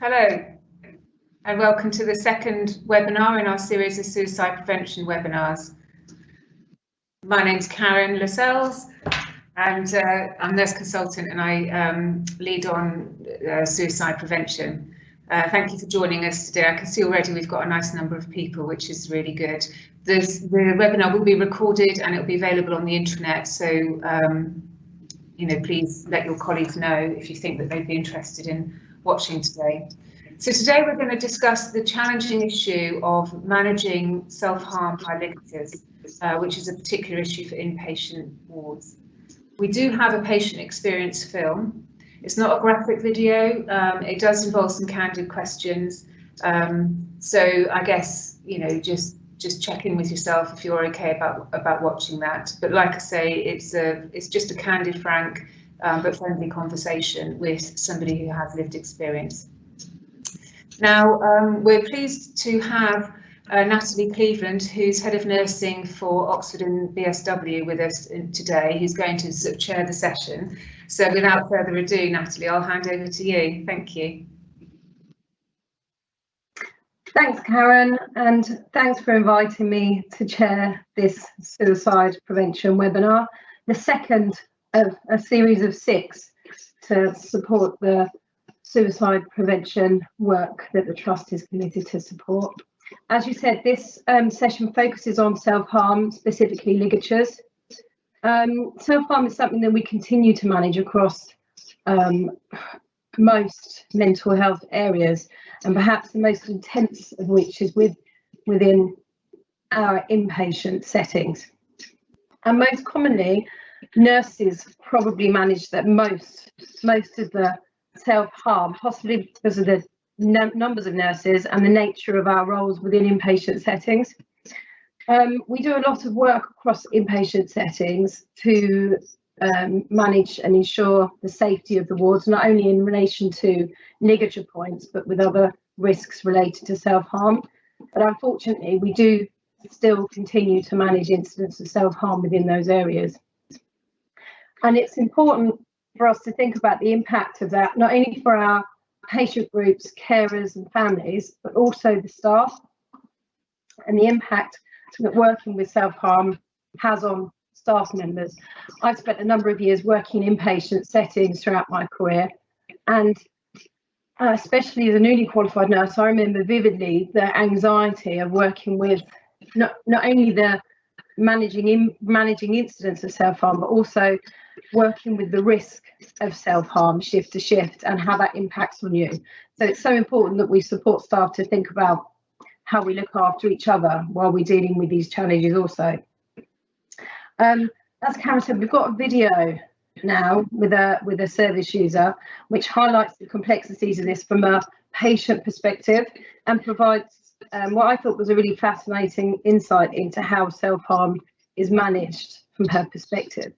Hello, and welcome to the second webinar in our series of suicide prevention webinars. My name's Karen Lascelles, and I'm nurse consultant, and I lead on suicide prevention. Thank you for joining us today. I can see already we've got a nice number of people, which is really good. The webinar will be recorded and it will be available on the intranet, so please let your colleagues know if you think that they'd be interested in watching today. So today we're going to discuss the challenging issue of managing self-harm by ligatures, which is a particular issue for inpatient wards. We do have a patient experience film. It's not a graphic video. It does involve some candid questions. So I guess, just check in with yourself if you're okay about watching that. But like I say, it's just a candid, frank, but friendly conversation with somebody who has lived experience. Now, we're pleased to have Natalie Cleveland, who's Head of Nursing for Oxford and BSW, with us today, who's going to sort of chair the session. So without further ado, Natalie, I'll hand over to you. Thank you. Thanks, Karen, and thanks for inviting me to chair this suicide prevention webinar, the second of a series of 6 to support the suicide prevention work that the Trust is committed to support. As you said, this session focuses on self-harm, specifically ligatures. Self-harm is something that we continue to manage across most mental health areas, and perhaps the most intense of which is within our inpatient settings. And most commonly, nurses probably manage that most of the self-harm, possibly because of the numbers of nurses and the nature of our roles within inpatient settings. We do a lot of work across inpatient settings to manage and ensure the safety of the wards, not only in relation to ligature points, but with other risks related to self-harm. But unfortunately, we do still continue to manage incidents of self-harm within those areas. And it's important for us to think about the impact of that, not only for our patient groups, carers and families, but also the staff, and the impact that working with self-harm has on staff members. I've spent a number of years working in inpatient settings throughout my career, and especially as a newly qualified nurse, I remember vividly the anxiety of working with not only the managing incidents of self-harm, but also working with the risk of self-harm shift to shift and how that impacts on you. So it's so important that we support staff to think about how we look after each other while we're dealing with these challenges also. As Karen said, we've got a video now with a service user, which highlights the complexities of this from a patient perspective and provides what I thought was a really fascinating insight into how self-harm is managed from her perspective.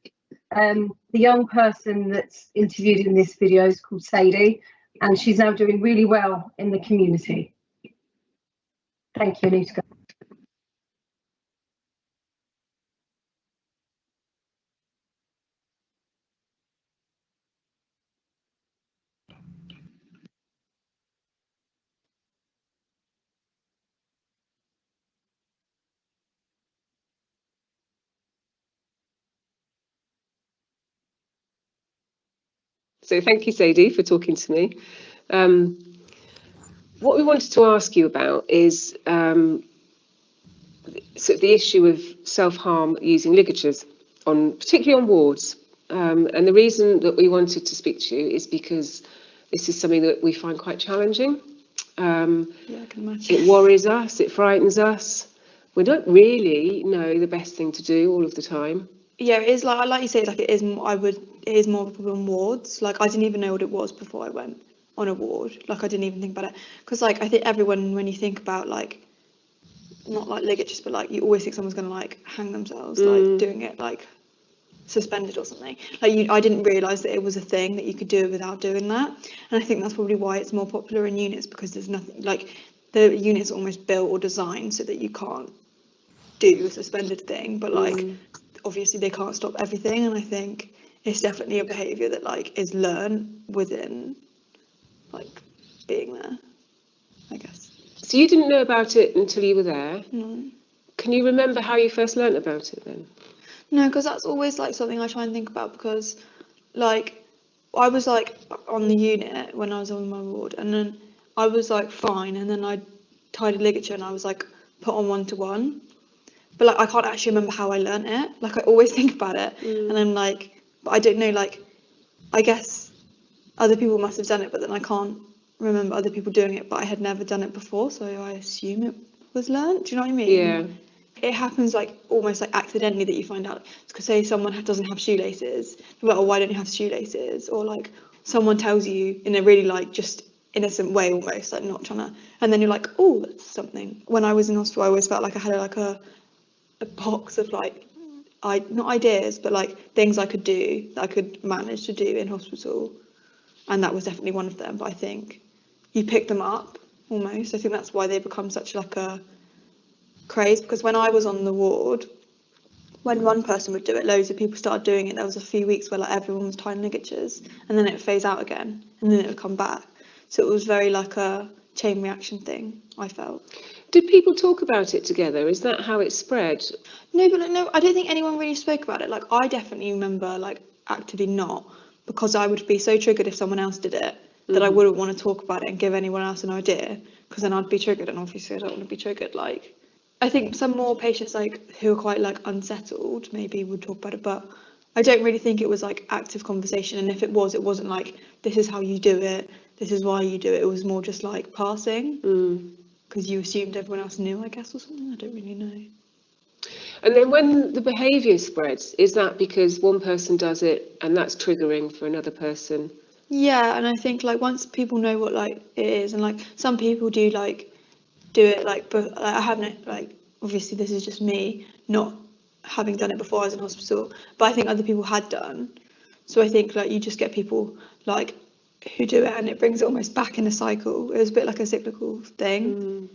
The young person that's interviewed in this video is called Sadie, and she's now doing really well in the community. Thank you, Anita. So thank you, Sadie, for talking to me. What we wanted to ask you about is sort of the issue of self-harm using ligatures, particularly on wards. And the reason that we wanted to speak to you is because this is something that we find quite challenging. Yeah, I can imagine. It worries us, it frightens us. We don't really know the best thing to do all of the time. Yeah, it is like you say, like it is more of a problem on wards. Like I didn't even know what it was before I went on a ward. Like I didn't even think about it, because like I think everyone, when you think about like not like ligatures, but like you always think someone's gonna like hang themselves, like doing it like suspended or something. Like I didn't realise that it was a thing that you could do without doing that, and I think that's probably why it's more popular in units, because there's nothing like the unit's almost built or designed so that you can't do a suspended thing, but like obviously they can't stop everything, and I think it's definitely a behaviour that like is learned within like being there, I guess. So you didn't know about it until you were there? No. Can you remember how you first learnt about it then? No, because that's always like something I try and think about, because like I was like on the unit when I was on my ward, and then I was like fine, and then I tied a ligature and I was like put on 1-to-1, but like I can't actually remember how I learnt it. Like I always think about it, and I'm like, but I don't know, like I guess other people must have done it, but then I can't remember other people doing it, but I had never done it before, so I assume it was learnt. Do you know what I mean? Yeah. It happens like almost like accidentally that you find out, because say someone doesn't have shoelaces, you're like, oh, why don't you have shoelaces? Or like someone tells you in a really like just innocent way, almost like not trying to, and then you're like, oh, that's something. When I was in hospital, I always felt like I had like a box of like not ideas, but like things I could do that I could manage to do in hospital, and that was definitely one of them. But I think you pick them up almost. I think that's why they become such like a craze, because when I was on the ward, when one person would do it, loads of people started doing it. There was a few weeks where like everyone was tying ligatures, and then it would phase out again, and then it would come back. So it was very like a chain reaction thing, I felt. Did people talk about it together? Is that how it spread? No, but like, no, I don't think anyone really spoke about it. Like I definitely remember like actively not, because I would be so triggered if someone else did it that I wouldn't want to talk about it and give anyone else an idea, because then I'd be triggered, and obviously I don't want to be triggered. Like I think some more patients like who are quite like unsettled maybe would talk about it, but I don't really think it was like active conversation. And if it was, it wasn't like this is how you do it, this is why you do it. It was more just like passing, because you assumed everyone else knew, I guess, or something. I don't really know. And then when the behaviour spreads, is that because one person does it and that's triggering for another person? Yeah, and I think like once people know what like it is, and like some people do like do it like, but I haven't like, obviously this is just me not having done it before I was in hospital, but I think other people had done. So I think like you just get people like who do it, and it brings it almost back in a cycle. It was a bit like a cyclical thing.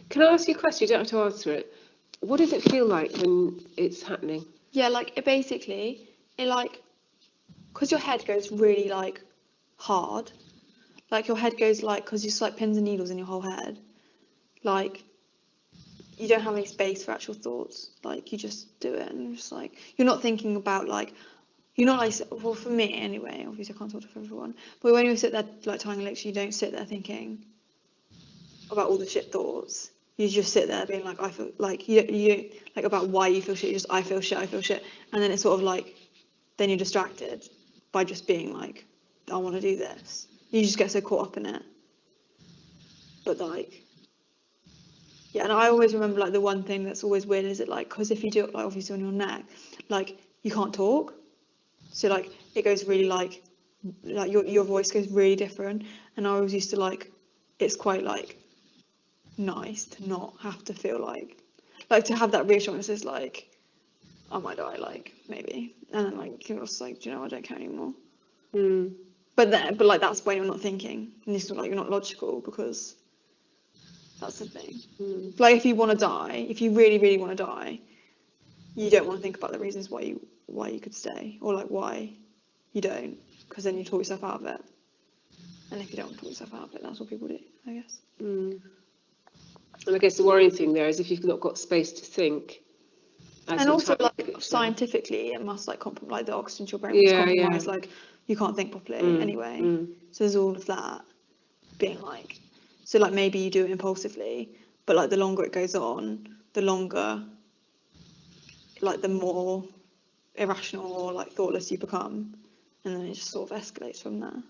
Can I ask you a question? You don't have to answer it. What does it feel like when it's happening? Yeah, like it basically, it like, because your head goes really like hard, like your head goes like, because it's like pins and needles in your whole head, like you don't have any space for actual thoughts, like you just do it, and you're just like, you're not thinking about like, you're not like, well for me anyway, obviously I can't talk for everyone, but when you sit there like tying a lecture, you don't sit there thinking about all the shit thoughts. You just sit there being like, I feel like you don't like about why you feel shit. You just I feel shit, and then it's sort of like, then you're distracted by just being like, I want to do this. You just get so caught up in it. But like, yeah, and I always remember like the one thing that's always weird is it like, because if you do it like obviously on your neck, like you can't talk, so like it goes really like your voice goes really different, and I always used to like, it's quite like nice to not have to feel like to have that reassurance is like, I might die, like maybe, and then like you're just like, do you know, I don't care anymore. But like that's when you're not thinking, and it's not like you're not logical, because that's the thing. Like if you want to die, if you really really want to die, you don't want to think about the reasons why you could stay, or like why you don't, because then you talk yourself out of it. And if you don't want to talk yourself out of it, that's what people do, I guess. And I guess the worrying thing there is if you've not got space to think. And also, like scientifically, it must like like the oxygen to your brain must compromise. Like you can't think properly anyway. So there's all of that being like, so like maybe you do it impulsively, but like the longer it goes on, the longer, like the more irrational or like thoughtless you become, and then it just sort of escalates from there.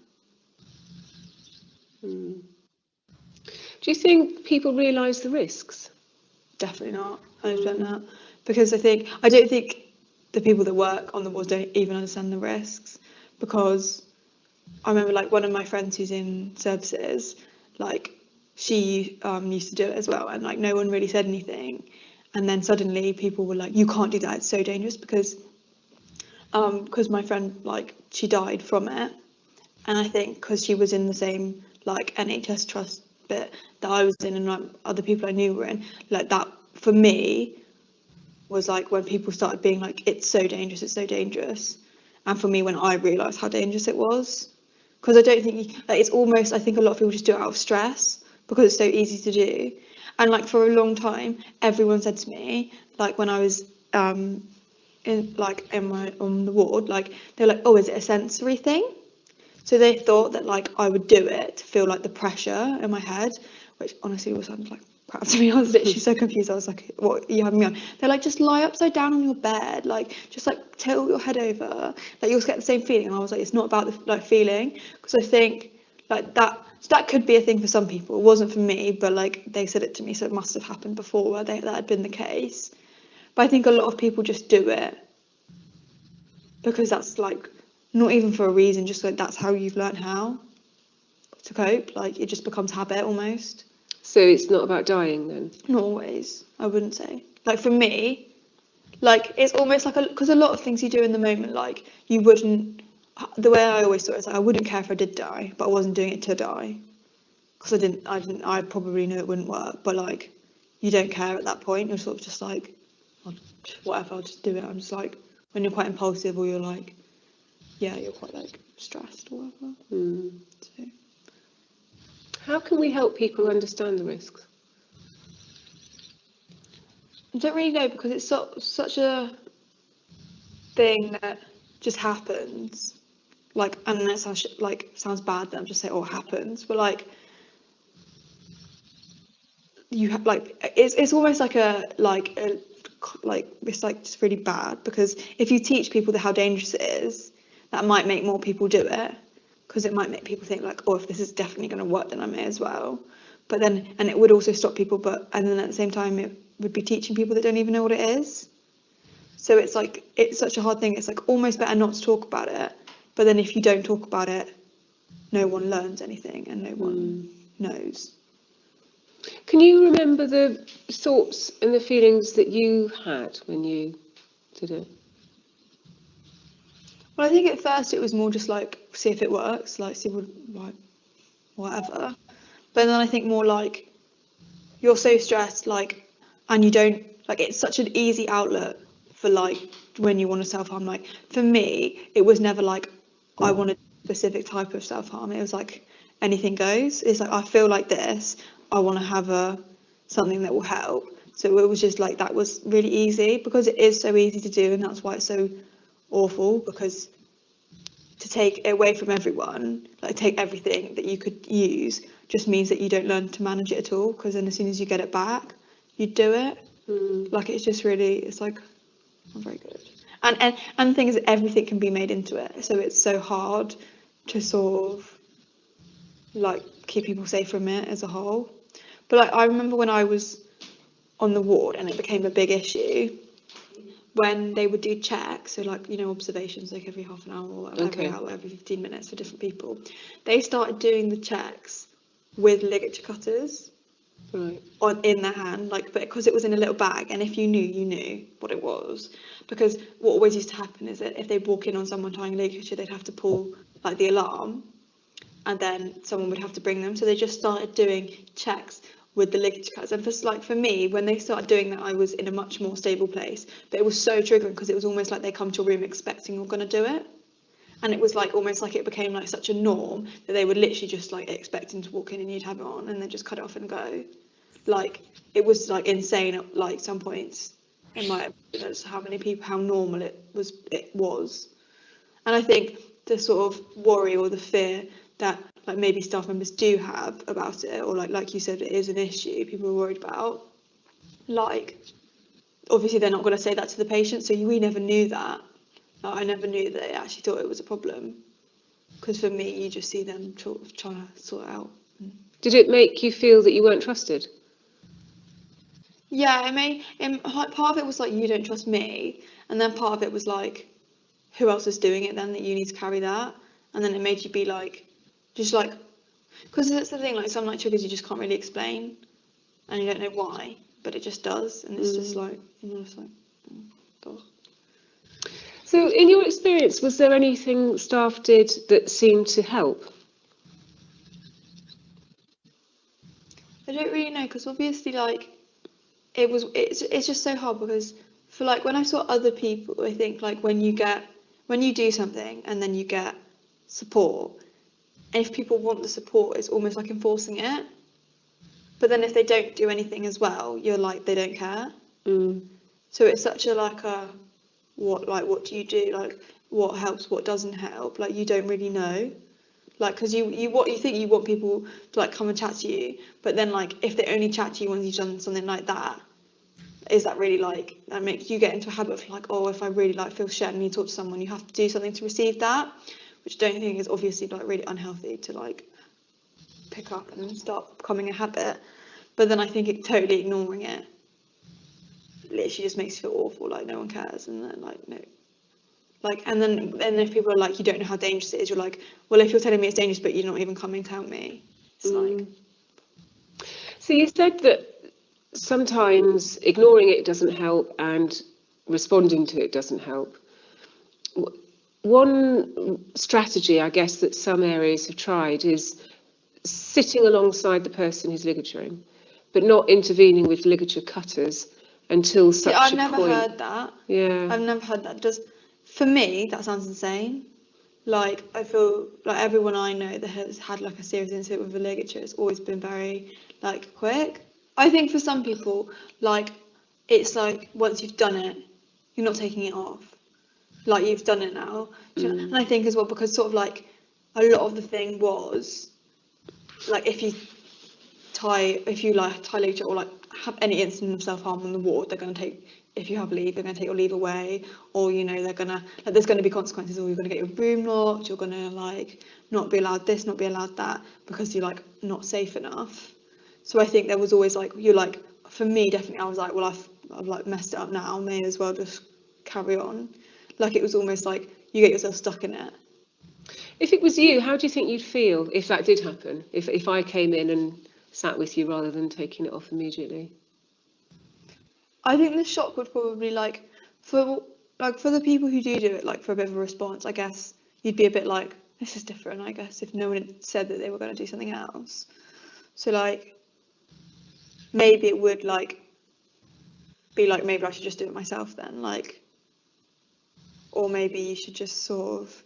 Do you think people realise the risks? Definitely not. 100% not. Because I don't think the people that work on the wards don't even understand the risks. Because I remember like one of my friends who's in services, like she used to do it as well, and like no one really said anything. And then suddenly people were like, you can't do that, it's so dangerous, because my friend, like she died from it. And I think because she was in the same like NHS trust bit that I was in, and like other people I knew were in, like that for me was like when people started being like, it's so dangerous, and for me when I realised how dangerous it was, because I don't think like it's almost, I think a lot of people just do it out of stress because it's so easy to do. And like for a long time, everyone said to me, like when I was on the ward, like they're like, oh, is it a sensory thing? So they thought that like I would do it to feel like the pressure in my head, which honestly all sounded like crap to me. I was literally so confused. I was like, what are you having me on? They're like, just lie upside down on your bed, like just like tilt your head over, like you'll get the same feeling. And I was like, it's not about the like feeling, because I think like that, so that could be a thing for some people. It wasn't for me, but like they said it to me, so it must have happened before where that had been the case. But I think a lot of people just do it because that's like not even for a reason, just like that's how you've learned how to cope. Like it just becomes habit almost. So it's not about dying then? Not always, I wouldn't say. Like for me, like it's almost like because a lot of things you do in the moment, like you wouldn't. The way I always thought it is like I wouldn't care if I did die, but I wasn't doing it to die because I probably knew it wouldn't work. But like you don't care at that point. You're sort of just like, oh, whatever, I'll just do it. I'm just like when you're quite impulsive or you're like, yeah, you're quite like stressed or whatever. So. How can we help people understand the risks? I don't really know because it's such a thing that just happens. Like, and that sounds bad that I'm just saying, oh, it happens, but like you have like it's almost like it's like just really bad because if you teach people how dangerous it is, that might make more people do it because it might make people think like, oh, if this is definitely going to work, then I may as well. But then, and it would also stop people, and then at the same time, it would be teaching people that don't even know what it is. So it's like, it's such a hard thing. It's like almost better not to talk about it. But then if you don't talk about it, no one learns anything and no one knows. Can you remember the thoughts and the feelings that you had when you did it? Well, I think at first it was more just like, see if it works, like see what, like, whatever. But then I think more like, you're so stressed, like, and you don't, like, it's such an easy outlet for like, when you want to self-harm. Like, for me, it was never like, I want a specific type of self-harm. It was like, anything goes. It's like, I feel like this, I want to have something that will help. So it was just like, that was really easy because it is so easy to do, and that's why it's so awful, because to take it away from everyone, like take everything that you could use, just means that you don't learn to manage it at all, because then as soon as you get it back, you do it. Like it's just really, it's like not very good. And the thing is that everything can be made into it, so it's so hard to sort of like keep people safe from it as a whole. But like I remember when I was on the ward and it became a big issue, when they would do checks, so like, you know, observations like every half an hour or every hour, every 15 minutes for different people, they started doing the checks with ligature cutters in their hand, like, but because it was in a little bag, and if you knew what it was, because what always used to happen is that if they walk in on someone tying a ligature, they'd have to pull like the alarm, and then someone would have to bring them. So they just started doing checks with the ligature cuts. And for me, when they started doing that, I was in a much more stable place. But it was so triggering because it was almost like they come to a room expecting you're going to do it. And it was like almost like it became like such a norm that they were literally just like expecting to walk in and you'd have it on and then just cut it off and go. Like it was like insane at like some points in my opinion, how normal it was. And I think the sort of worry or the fear that like maybe staff members do have about it, or like you said, it is an issue people are worried about, like obviously they're not going to say that to the patient, so we never knew that. Like, I never knew that they actually thought it was a problem, because for me you just see them sort of trying to sort it out. Did it make you feel that you weren't trusted? Yeah, part of it was like, you don't trust me, and then part of it was like, who else is doing it then that you need to carry that? And then it made you be like, just like, because that's the thing, like some night triggers you just can't really explain and you don't know why, but it just does, and it's just like, you're just like, oh God. So in your experience, was there anything staff did that seemed to help? I don't really know, because obviously like it's just so hard, because for like when I saw other people, I think like when you do something and then you get support, And if people want the support, it's almost like enforcing it. But then if they don't do anything as well, you're like, they don't care. So it's such a what do you do? Like, what helps, what doesn't help? Like, you don't really know. Like, because you think you want people to like come and chat to you, but then like if they only chat to you once you've done something like that, is that really like, that makes you get into a habit of like, oh, if I really like feel shit and you talk to someone, you have to do something to receive that, which I don't think is obviously like really unhealthy to like pick up and start becoming a habit. But then I think it totally ignoring it literally just makes you feel awful, like no one cares, and then like no. Like, and then if people are like, you don't know how dangerous it is, you're like, well, if you're telling me it's dangerous, but you're not even coming to help me, it's like. So you said that sometimes ignoring it doesn't help and responding to it doesn't help. One strategy, I guess, that some areas have tried is sitting alongside the person who's ligaturing, but not intervening with ligature cutters until such a point. I've never heard that. Yeah. I've never heard that. For me, that sounds insane. Like, I feel like everyone I know that has had like a serious incident with a ligature has always been very like quick. I think for some people, like, it's like once you've done it, you're not taking it off. Like, you've done it now. And I think as well, because sort of like a lot of the thing was like if you tie ligature or like have any incident of self-harm on the ward, they're going to take, if you have leave, they're going to take your leave away, or you know, they're going to like, there's going to be consequences, or you're going to get your room locked, you're going to like not be allowed this, not be allowed that, because you're like not safe enough. So I think there was always like, you're like, for me definitely, I was like, well, I've like messed it up now, may as well just carry on. Like, it was almost like you get yourself stuck in it. If it was you, how do you think you'd feel if that did happen? If I came in and sat with you rather than taking it off immediately? I think the shock would probably like for the people who do it, like for a bit of a response, I guess you'd be a bit like, this is different, I guess, if no one had said that they were going to do something else. So like maybe it would like be like, maybe I should just do it myself then, like, or maybe you should just sort of,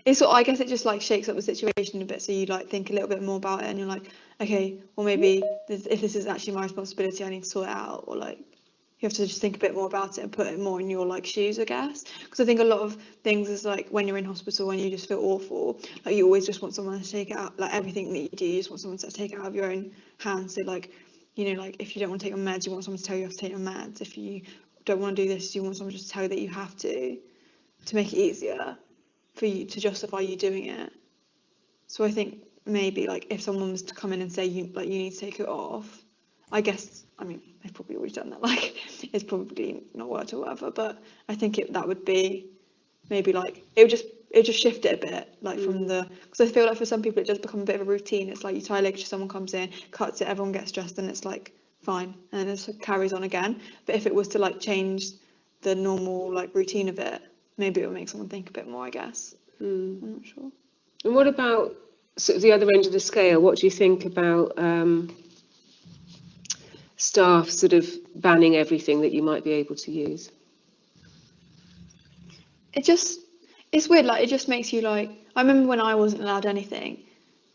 I guess it just like shakes up the situation a bit, so you like think a little bit more about it, and you're like, okay, well maybe if this is actually my responsibility, I need to sort it out, or like you have to just think a bit more about it and put it more in your like shoes, I guess, because I think a lot of things is like when you're in hospital, when you just feel awful, like you always just want someone to take it out, like everything that you do, you just want someone to take it out of your own hands. So like, you know, like if you don't want to take your meds, you want someone to tell you have to take your meds. If you don't want to do this, you want someone just to tell you that you have to make it easier for you, to justify you doing it. So I think maybe like if someone was to come in and say you need to take it off, I guess, I mean, they've probably already done that, like it's probably not worked or whatever, but I think that would be maybe like it would just shift it a bit, like from the, because I feel like for some people it does become a bit of a routine. It's like you tie a ligature, someone comes in, cuts it, everyone gets dressed, and it's like fine, and then it just carries on again. But if it was to like change the normal like routine of it, maybe it would make someone think a bit more, I guess. I'm not sure. And what about sort of the other end of the scale? What do you think about staff sort of banning everything that you might be able to use? It's weird, like it just makes you like, I remember when I wasn't allowed anything,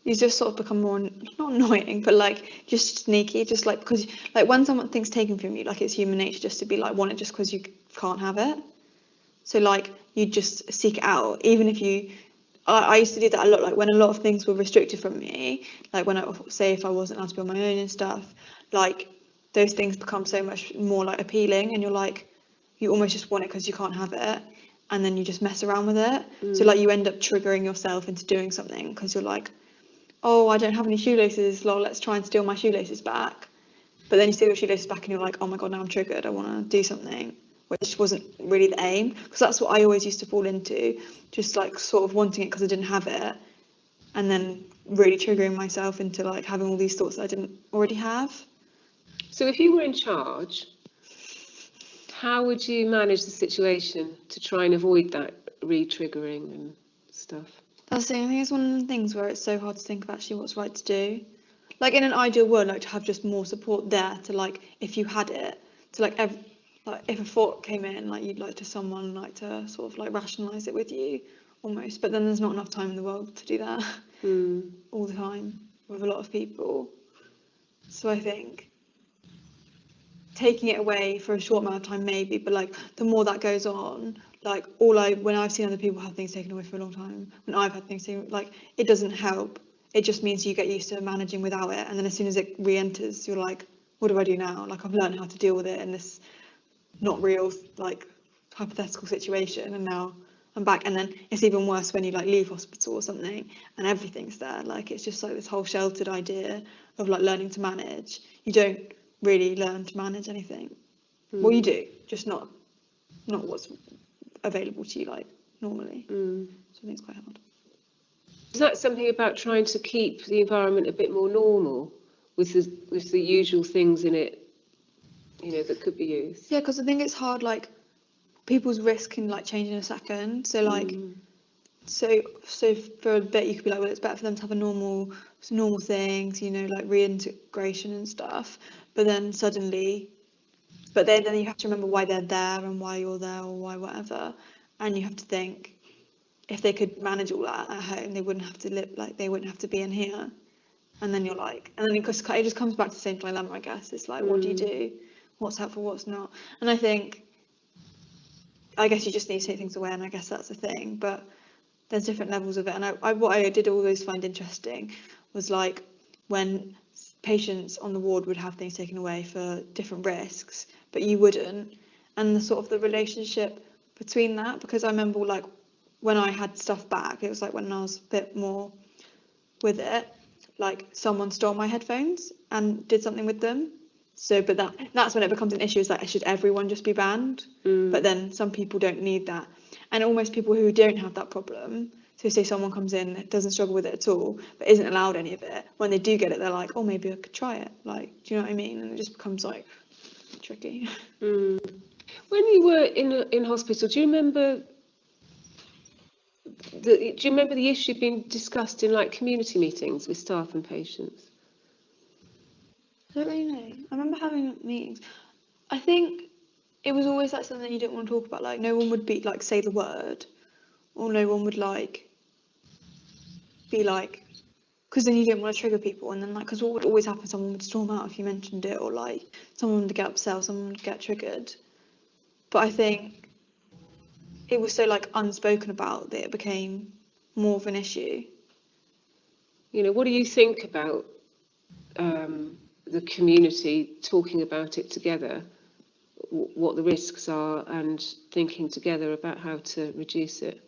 you just sort of become more, not annoying, but like just sneaky, just like, because like when something's taken from you, like it's human nature just to be like, want it just because you can't have it. So like you just seek it out, even if you, I used to do that a lot, like when a lot of things were restricted from me, like when I say if I wasn't allowed to be on my own and stuff, like those things become so much more like appealing, and you're like, you almost just want it because you can't have it, and then you just mess around with it. So like you end up triggering yourself into doing something because you're like, oh, I don't have any shoelaces, lol, let's try and steal my shoelaces back. But then you steal your shoelaces back and you're like, oh my god, now I'm triggered, I want to do something, which wasn't really the aim, because that's what I always used to fall into, just like sort of wanting it because I didn't have it, and then really triggering myself into like having all these thoughts that I didn't already have. So if you were in charge, how would you manage the situation to try and avoid that re-triggering and stuff? That's the thing, I think it's one of the things where it's so hard to think of actually what's right to do. Like in an ideal world, like to have just more support there to like, if you had it, to like if a thought came in, like you'd like to someone like to sort of like rationalise it with you almost, but then there's not enough time in the world to do that. all the time with a lot of people. So I think taking it away for a short amount of time maybe, but like the more that goes on, like when I've seen other people have things taken away for a long time, when I've had things taken, like it doesn't help. It just means you get used to managing without it, and then as soon as it re-enters, you're like, what do I do now? Like I've learned how to deal with it in this not real, like hypothetical situation, and now I'm back. And then it's even worse when you like leave hospital or something and everything's there. Like it's just like this whole sheltered idea of like learning to manage. You don't really learn to manage anything. Well, you do, just not what's available to you like normally. So I think it's quite hard. Is that something about trying to keep the environment a bit more normal with the usual things in it, you know, that could be used? Yeah, because I think it's hard, like people's risk can like change in a second. So like so for a bit you could be like, well, it's better for them to have normal things, you know, like reintegration and stuff. But then suddenly, then you have to remember why they're there and why you're there or why whatever. And you have to think, if they could manage all that at home, they wouldn't have to live, like they wouldn't have to be in here. And then you're like, and then it just comes back to the same dilemma, I guess. It's like, what do you do? What's helpful, what's not? And I guess you just need to take things away, and I guess that's the thing. But there's different levels of it. And what I did always find interesting was like when patients on the ward would have things taken away for different risks, but you wouldn't. And the sort of the relationship between that, because I remember like when I had stuff back, it was like when I was a bit more with it, like someone stole my headphones and did something with them. So, but that's when it becomes an issue, is like, should everyone just be banned? But then some people don't need that. And almost people who don't have that problem, so say someone comes in, doesn't struggle with it at all, but isn't allowed any of it, when they do get it, they're like, oh, maybe I could try it. Like, do you know what I mean? And it just becomes like tricky. When you were in hospital, do you remember the issue being discussed in like community meetings with staff and patients? I don't really know. I remember having meetings. I think it was always like something you didn't want to talk about. Like no one would be like say the word, or no one would like be like, because then you didn't want to trigger people. And then like, because what would always happen, someone would storm out if you mentioned it, or like someone would get upset, someone would get triggered. But I think it was so like unspoken about that it became more of an issue. You know, what do you think about the community talking about it together, what the risks are, and thinking together about how to reduce it?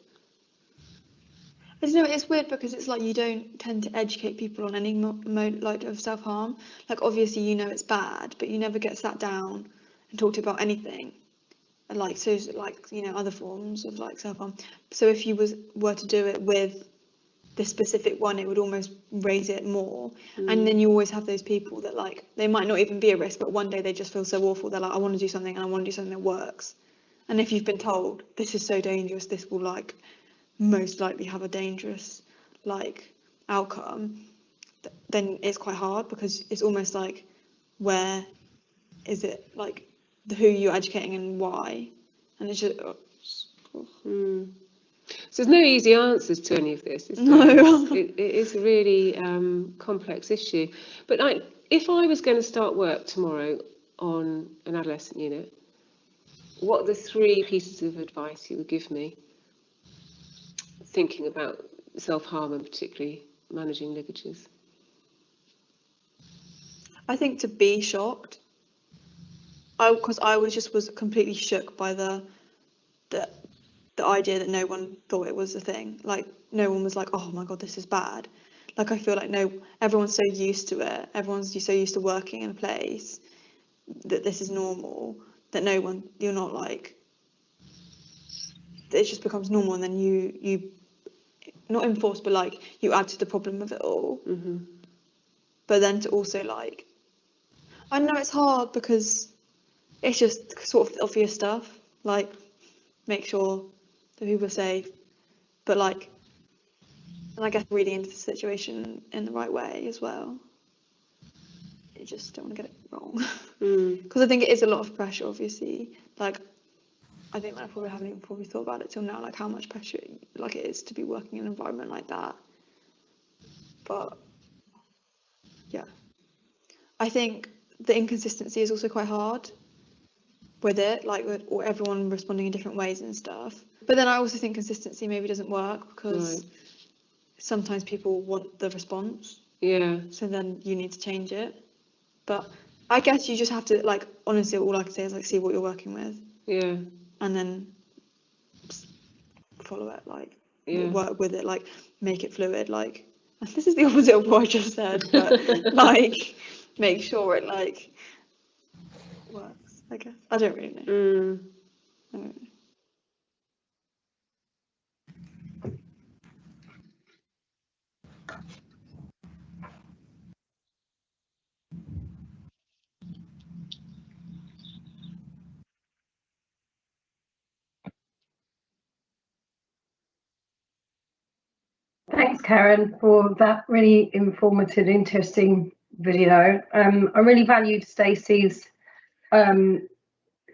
I don't know, it's weird because it's like you don't tend to educate people on any mode like of self-harm. Like obviously you know it's bad, but you never get sat down and talked about anything. And like so like, you know, other forms of like self-harm. So if you were to do it with this specific one, it would almost raise it more. And then you always have those people that like, they might not even be a risk, but one day they just feel so awful, they're like, I want to do something and I want to do something that works. And if you've been told this is so dangerous, this will like most likely have a dangerous like outcome, then it's quite hard, because it's almost like, where is it, like who you're educating and why, and it's just So there's no easy answers to any of this, is there? No. It is a really complex issue. But like, if I was going to start work tomorrow on an adolescent unit, what are the 3 pieces of advice you would give me, thinking about self-harm and particularly managing ligatures? I think to be shocked. Because I was completely shook by the idea that no one thought it was a thing. Like no one was like, oh my god, this is bad. Like I feel like everyone's so used to it. Everyone's so used to working in a place that this is normal, that you're not like, it just becomes normal, and then you not enforce, but like you add to the problem of it all. But then to also like, I know it's hard because it's just sort of obvious stuff, like make sure that people are safe, but like, and I guess reading into the situation in the right way as well. You just don't want to get it wrong, because I think it is a lot of pressure, obviously. Like I think I probably haven't even thought about it till now, like how much pressure like it is to be working in an environment like that. but yeah, I think the inconsistency is also quite hard with it, like with everyone responding in different ways and stuff. But then I also think consistency maybe doesn't work because sometimes people want the response. Yeah. So then you need to change it. But I guess you just have to, like, honestly, all I can say is like see what you're working with. Yeah. And then follow it, like work with it, like make it fluid, like this is the opposite of what I just said, but like make sure it like works, I guess. I don't really know. I don't know. Thanks, Karen, for that really informative, interesting video. I really valued Stacey's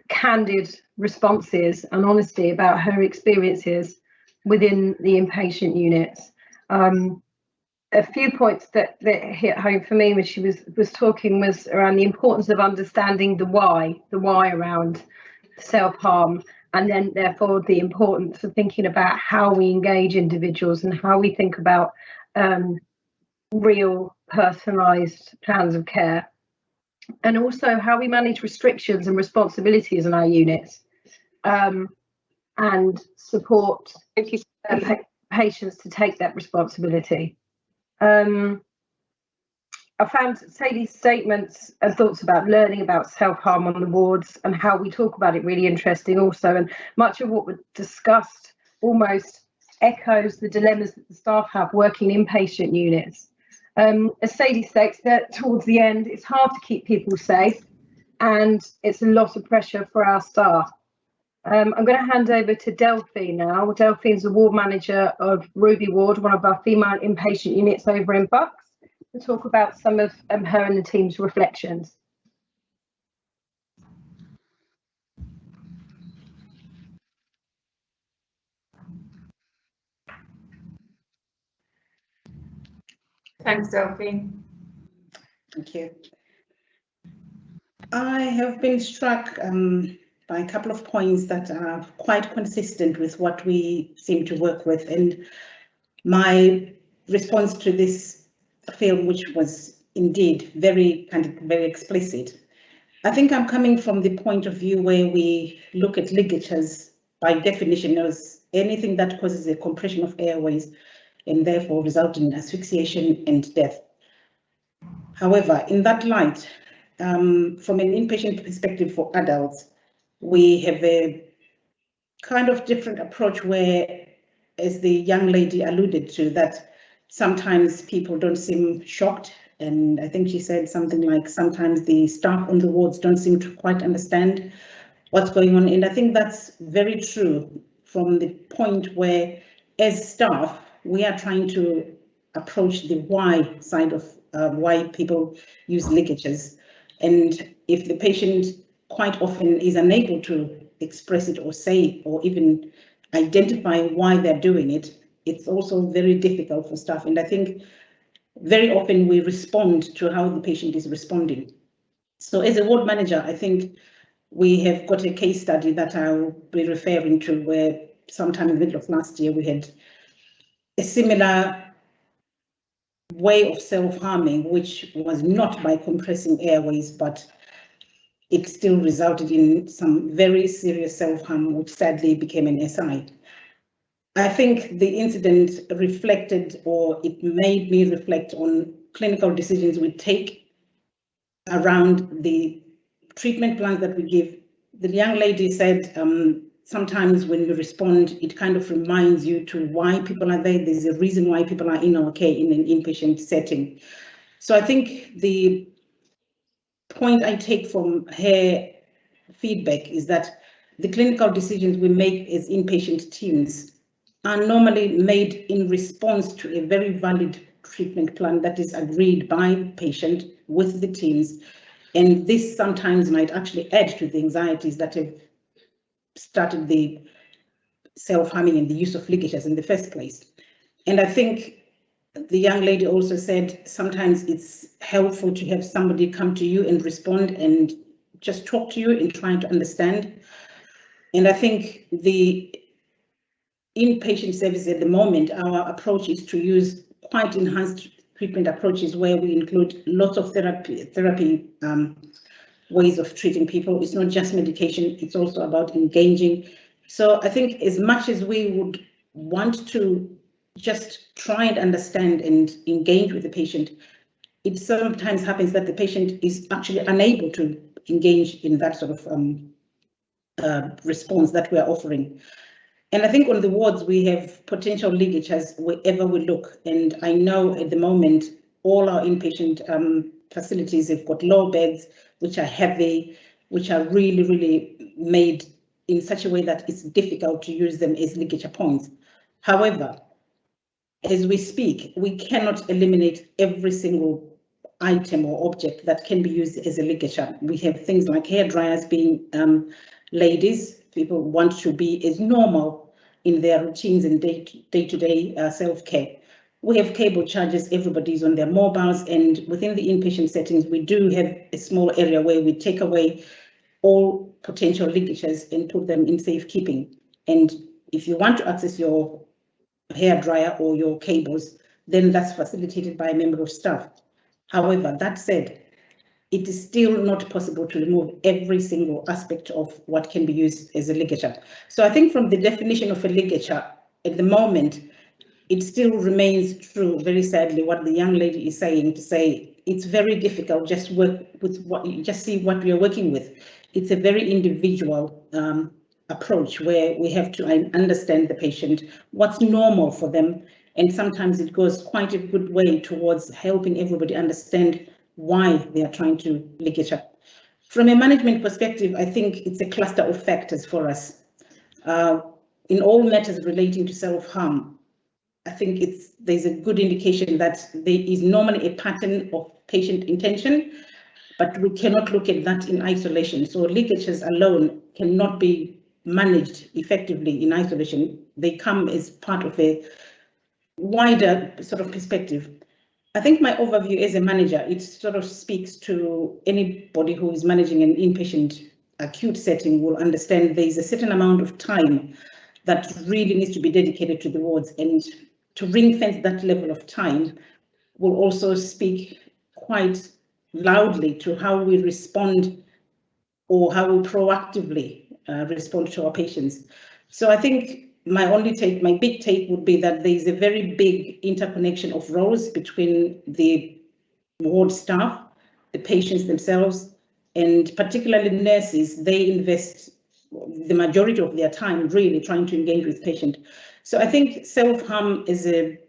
candid responses and honesty about her experiences within the inpatient units. A few points that hit home for me when she was talking was around the importance of understanding the why around self-harm, and then therefore the importance of thinking about how we engage individuals and how we think about real personalised plans of care, and also how we manage restrictions and responsibilities in our units, and support patients to take that responsibility. I found Sadie's statements and thoughts about learning about self-harm on the wards and how we talk about it really interesting also, and much of what was discussed almost echoes the dilemmas that the staff have working in inpatient units. As Sadie states that towards the end, it's hard to keep people safe and it's a lot of pressure for our staff. I'm going to hand over to Delphine now. Delphine's the ward manager of Ruby Ward, one of our female inpatient units over in Bucks, to talk about some of her and the team's reflections. Thanks, Delphine. Thank you. I have been struck by a couple of points that are quite consistent with what we seem to work with, and my response to this film, which was indeed very explicit. I think I'm coming from the point of view where we look at ligatures by definition as anything that causes a compression of airways and therefore resulting in asphyxiation and death. However, in that light, from an inpatient perspective for adults, we have a kind of different approach where, as the young lady alluded to, that sometimes people don't seem shocked. And I think she said something like sometimes the staff on the wards don't seem to quite understand what's going on. And I think that's very true from the point where, as staff, we are trying to approach the why side of why people use ligatures. And if the patient quite often is unable to express it or say or even identify why they're doing it, it's also very difficult for staff. And I think very often we respond to how the patient is responding. So as a ward manager, I think we have got a case study that I'll be referring to where sometime in the middle of last year we had a similar way of self-harming, which was not by compressing airways, but it still resulted in some very serious self-harm, which sadly became an SI. I think the incident reflected, or it made me reflect on clinical decisions we take around the treatment plans that we give. The young lady said, sometimes when you respond, it kind of reminds you to why people are there. There's a reason why people are in our care in an inpatient setting. So I think the point I take from her feedback is that the clinical decisions we make as inpatient teams are normally made in response to a very valid treatment plan that is agreed by patient with the teams. And this sometimes might actually add to the anxieties that have started the self-harming and the use of ligatures in the first place. And I think the young lady also said sometimes it's helpful to have somebody come to you and respond and just talk to you and trying to understand. And I think the inpatient service at the moment, our approach is to use quite enhanced treatment approaches where we include lots of therapy ways of treating people. It's not just medication, it's also about engaging. So I think as much as we would want to just try and understand and engage with the patient, it sometimes happens that the patient is actually unable to engage in that sort of response that we're offering. And I think on the wards, we have potential ligatures wherever we look. And I know at the moment, all our inpatient facilities have got low beds, which are heavy, which are really, really made in such a way that it's difficult to use them as ligature points. However, as we speak, we cannot eliminate every single item or object that can be used as a ligature. We have things like hair dryers being ladies. People want to be as normal in their routines and day-to-day self-care. We have cable chargers, everybody's on their mobiles, and within the inpatient settings, we do have a small area where we take away all potential ligatures and put them in safekeeping. And if you want to access your hair dryer or your cables, then that's facilitated by a member of staff. However, that said, it is still not possible to remove every single aspect of what can be used as a ligature. So I think from the definition of a ligature at the moment, it still remains true, very sadly, what the young lady is saying, to say it's very difficult, just work with what you just see what we are working with. It's a very individual approach where we have to understand the patient, what's normal for them, and sometimes it goes quite a good way towards helping everybody understand why they are trying to ligature. From a management perspective, I think it's a cluster of factors for us. In all matters relating to self-harm, I think there's a good indication that there is normally a pattern of patient intention, but we cannot look at that in isolation. So ligatures alone cannot be managed effectively in isolation. They come as part of a wider sort of perspective. I think my overview as a manager, it sort of speaks to anybody who is managing an inpatient acute setting will understand there is a certain amount of time that really needs to be dedicated to the wards, and to ring fence that level of time will also speak quite loudly to how we respond or how we proactively respond to our patients. So I think my big take would be that there is a very big interconnection of roles between the ward staff, the patients themselves, and particularly nurses. They invest the majority of their time really trying to engage with patient. So I think self-harm is a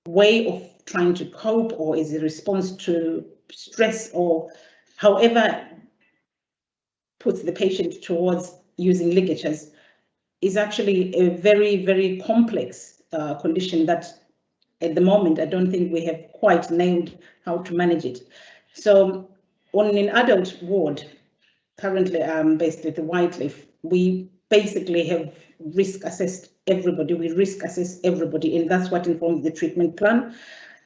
way of trying to cope, or is a response to stress, or however puts the patient towards using ligatures, is actually a very, very complex condition that at the moment I don't think we have quite nailed how to manage it. So on an adult ward, currently I'm based at the Whitecliff, we basically have risk assessed everybody. We risk assess everybody, and that's what informs the treatment plan.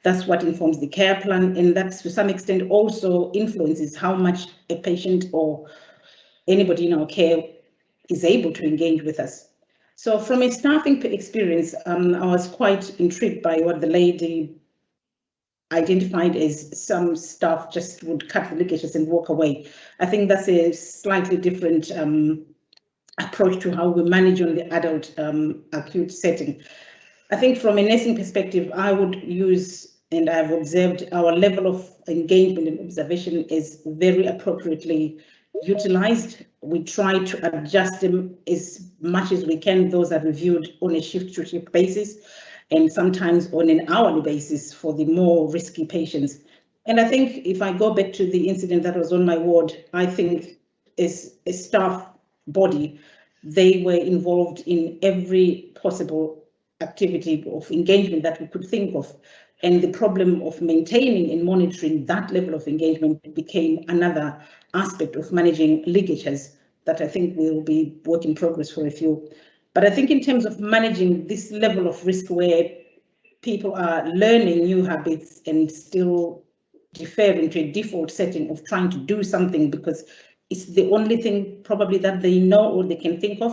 That's what informs the care plan, and that to some extent also influences how much a patient or anybody in our care is able to engage with us. So from a staffing experience, I was quite intrigued by what the lady identified as some staff just would cut the ligatures and walk away. I think that's a slightly different approach to how we manage on the adult acute setting. I think from a nursing perspective, I would use, and I've observed our level of engagement and observation is very appropriately utilized. We try to adjust them as much as we can. Those are reviewed on a shift-to-shift basis, and sometimes on an hourly basis for the more risky patients. And I think if I go back to the incident that was on my ward, I think as a staff body, they were involved in every possible activity of engagement that we could think of. And the problem of maintaining and monitoring that level of engagement became another aspect of managing ligatures that I think will be work in progress for a few. But I think in terms of managing this level of risk where people are learning new habits and still deferring to a default setting of trying to do something because it's the only thing probably that they know or they can think of.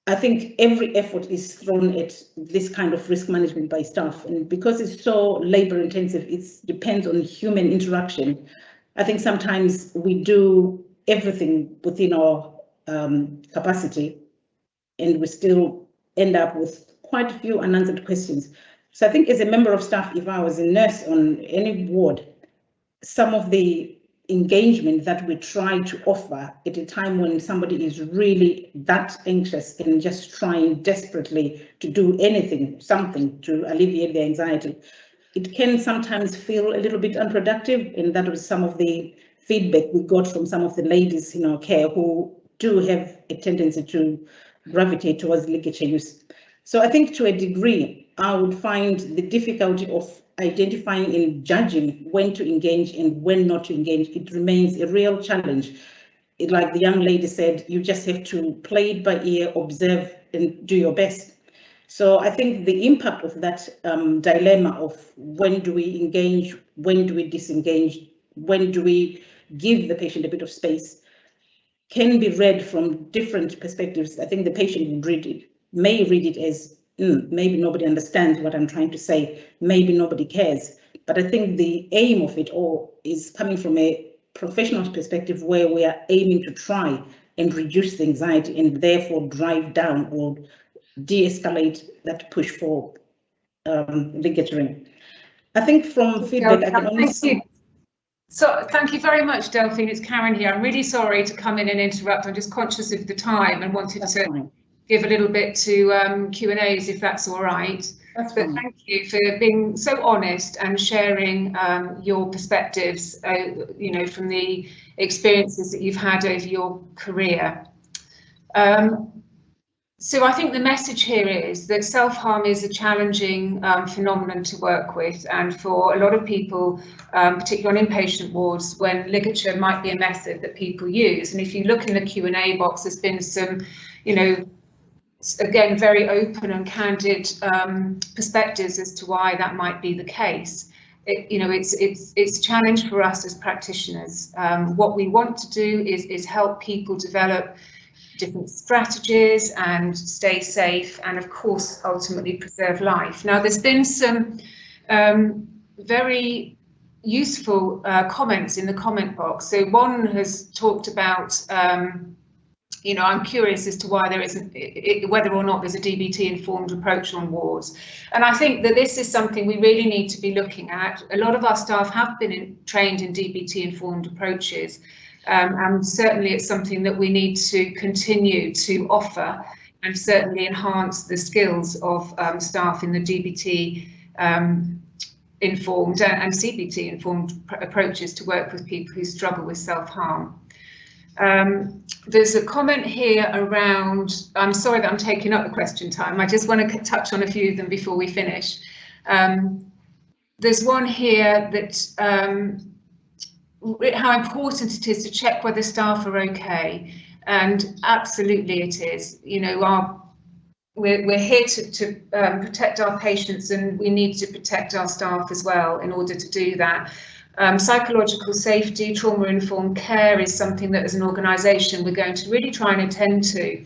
I think every effort is thrown at this kind of risk management by staff, and because it's so labor intensive, it depends on human interaction. I think sometimes we do everything within our capacity, and we still end up with quite a few unanswered questions. So I think as a member of staff, if I was a nurse on any ward, some of the engagement that we try to offer at a time when somebody is really that anxious and just trying desperately to do something to alleviate their anxiety, it can sometimes feel a little bit unproductive. And that was some of the feedback we got from some of the ladies in our care who do have a tendency to gravitate towards ligature use. So I think to a degree, I would find the difficulty of identifying and judging when to engage and when not to engage. It remains a real challenge. Like the young lady said, you just have to play it by ear, observe and do your best. So I think the impact of that dilemma of when do we engage, when do we disengage, when do we give the patient a bit of space, can be read from different perspectives. I think the patient may read it as maybe nobody understands what I'm trying to say, maybe nobody cares. But I think the aim of it all is coming from a professional perspective where we are aiming to try and reduce the anxiety and therefore drive down or de-escalate that push for ligaturing. I think from feedback, I can only say. So thank you very much, Delphine. It's Karen here. I'm really sorry to come in and interrupt. I'm just conscious of the time and wanted to give a little bit to Q&As if that's all right. But thank you for being so honest and sharing your perspectives, you know, from the experiences that you've had over your career. So I think the message here is that self-harm is a challenging phenomenon to work with, and for a lot of people, particularly on inpatient wards, when ligature might be a method that people use. And if you look in the Q&A box, there's been some, you know, again, very open and candid perspectives as to why that might be the case. You know, it's a challenge for us as practitioners. What we want to do is help people develop different strategies and stay safe, and of course ultimately preserve life. Now there's been some very useful comments in the comment box. So one has talked about you know, I'm curious as to why there isn't, whether or not there's a DBT informed approach on wards. And I think that this is something we really need to be looking at. A lot of our staff have been trained in DBT informed approaches. And certainly it's something that we need to continue to offer and certainly enhance the skills of staff in the DBT informed and CBT informed approaches to work with people who struggle with self-harm. There's a comment here around, I'm sorry that I'm taking up the question time, I just want to touch on a few of them before we finish. There's one here that how important it is to check whether staff are okay, and absolutely it is. You know, we're here to protect our patients, and we need to protect our staff as well in order to do that. Psychological safety, trauma-informed care is something that as an organisation we're going to really try and attend to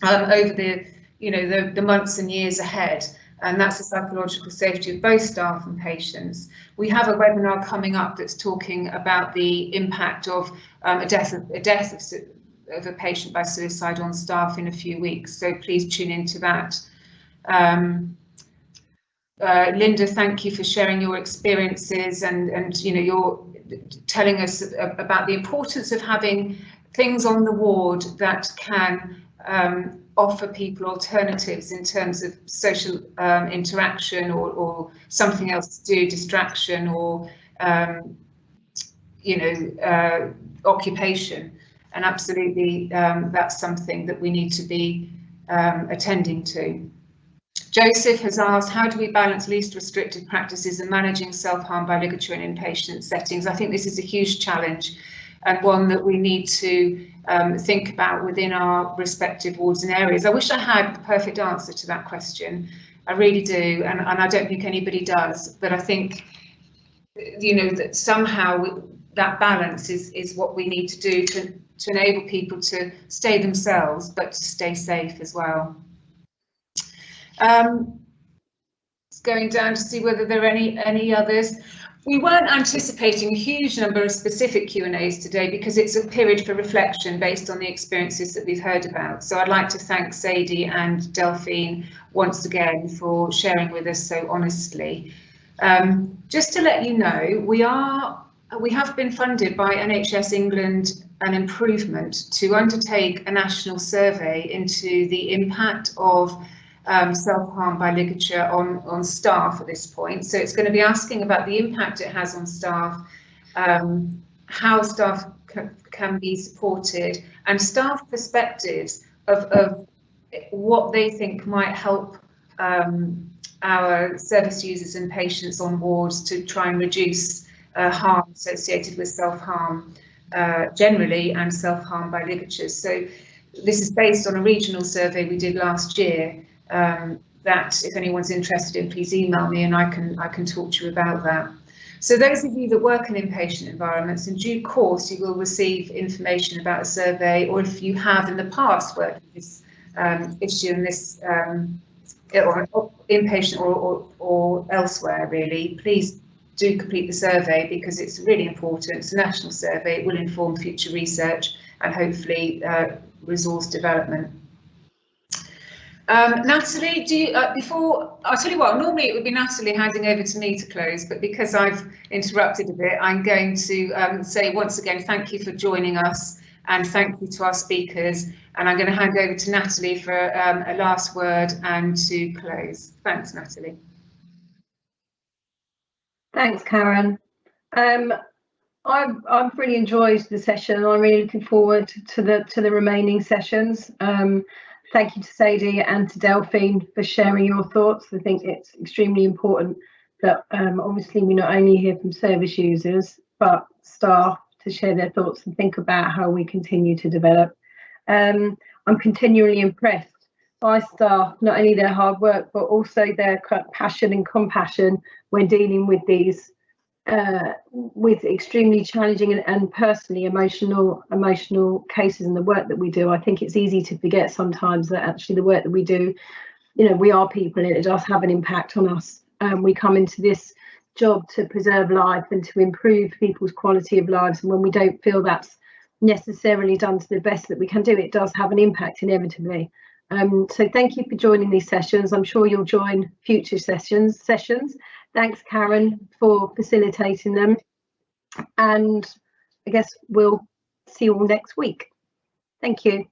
over the, you know, the months and years ahead. And that's the psychological safety of both staff and patients. We have a webinar coming up that's talking about the impact of a death of a patient by suicide on staff in a few weeks. So please tune into that. Linda, thank you for sharing your experiences and you know, you're telling us about the importance of having things on the ward that can offer people alternatives in terms of social interaction or something else to do, distraction or you know, occupation. And absolutely that's something that we need to be attending to. Joseph has asked, how do we balance least restrictive practices and managing self-harm by ligature in inpatient settings? I think this is a huge challenge and one that we need to think about within our respective wards and areas. I wish I had the perfect answer to that question. I really do, and I don't think anybody does. But I think, you know, that somehow that balance is what we need to do to enable people to stay themselves, but to stay safe as well. Going down to see whether there are any others. We weren't anticipating a huge number of specific Q&As today because it's a period for reflection based on the experiences that we've heard about. So I'd like to thank Sadie and Delphine once again for sharing with us so honestly. Just to let you know, we have been funded by NHS England an improvement to undertake a national survey into the impact of self-harm by ligature on staff at this point. So it's going to be asking about the impact it has on staff, how staff can be supported, and staff perspectives of what they think might help our service users and patients on wards to try and reduce harm associated with self-harm generally and self-harm by ligatures. So this is based on a regional survey we did last year. That if anyone's interested in, please email me and I can talk to you about that. So those of you that work in inpatient environments, in due course you will receive information about a survey, or if you have in the past worked with this issue in this or inpatient or elsewhere really, please do complete the survey because it's really important. It's a national survey, it will inform future research and hopefully resource development. Natalie, do you, before, I'll tell you what, normally it would be Natalie handing over to me to close, but because I've interrupted a bit, I'm going to say once again, thank you for joining us and thank you to our speakers. And I'm going to hand over to Natalie for a last word and to close. Thanks, Natalie. Thanks, Karen. I've really enjoyed the session. I'm really looking forward to the remaining sessions. Thank you to Sadie and to Delphine for sharing your thoughts. I think it's extremely important that obviously we not only hear from service users, but staff to share their thoughts and think about how we continue to develop. I'm continually impressed by staff, not only their hard work, but also their passion and compassion when dealing with these with extremely challenging and personally emotional cases in the work that we do. I think it's easy to forget sometimes that actually the work that we do, you know, we are people and it does have an impact on us. We come into this job to preserve life and to improve people's quality of lives, and when we don't feel that's necessarily done to the best that we can do, it does have an impact inevitably. So thank you for joining these sessions. I'm sure you'll join future sessions. Thanks, Karen, for facilitating them. And I guess we'll see you all next week. Thank you.